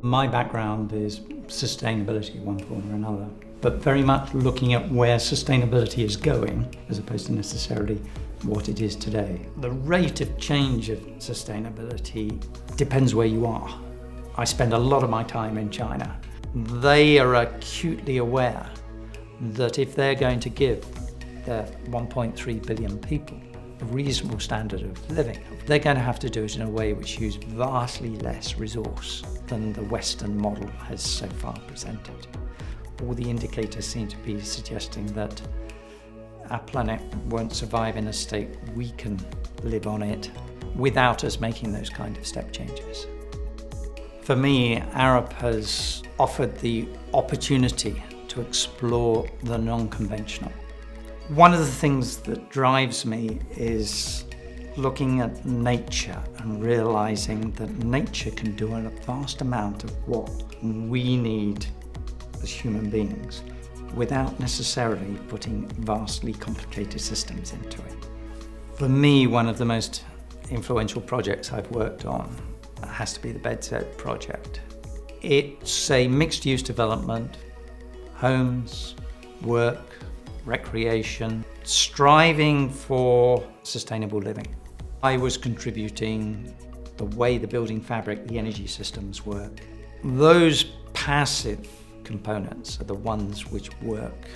My background is sustainability in one form or another, but very much looking at where sustainability is going as opposed to necessarily what it is today. The rate of change of sustainability depends where you are. I spend a lot of my time in China. They are acutely aware that if they're going to give their 1.3 billion people a reasonable standard of living, they're going to have to do it in a way which uses vastly less resource than the Western model has so far presented. All the indicators seem to be suggesting that our planet won't survive in a state we can live on it without us making those kind of step changes. For me, Arup has offered the opportunity to explore the non-conventional. One of the things that drives me is looking at nature and realizing that nature can do a vast amount of what we need as human beings without necessarily putting vastly complicated systems into it. For me, one of the most influential projects I've worked on has to be the Bedset project. It's a mixed-use development, homes, work, recreation, striving for sustainable living. I was contributing the way the building fabric, the energy systems work. Those passive components are the ones which work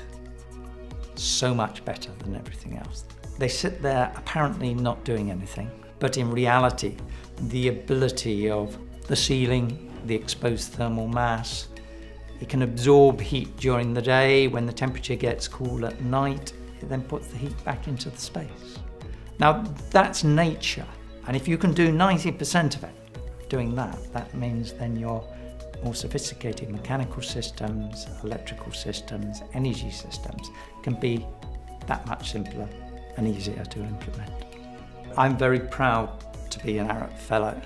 so much better than everything else. They sit there apparently not doing anything, but in reality, the ability of the ceiling, the exposed thermal mass, it can absorb heat during the day. When the temperature gets cool at night, it then puts the heat back into the space. Now, that's nature. And if you can do 90% of it, doing that, that means then your more sophisticated mechanical systems, electrical systems, energy systems can be that much simpler and easier to implement. I'm very proud to be an Arup Fellow.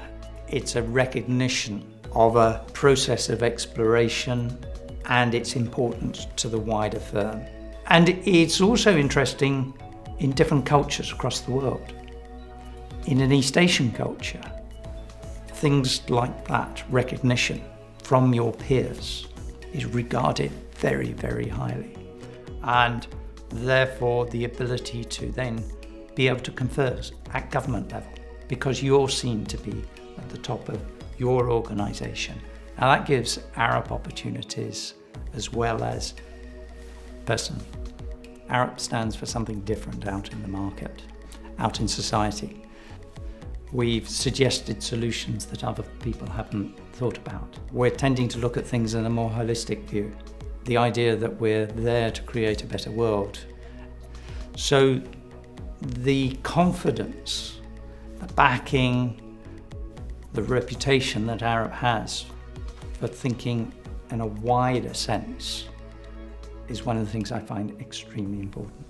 It's a recognition of a process of exploration and its importance to the wider firm. And it's also interesting in different cultures across the world. In an East Asian culture, things like that, recognition from your peers, is regarded very, very highly. And therefore the ability to then be able to confer at government level, because you're seen to be at the top of your organisation. Now that gives Arup opportunities as well as personally. Arup stands for something different out in the market, out in society. We've suggested solutions that other people haven't thought about. We're tending to look at things in a more holistic view. The idea that we're there to create a better world. So the confidence, the backing, the reputation that Arup has for thinking in a wider sense is one of the things I find extremely important.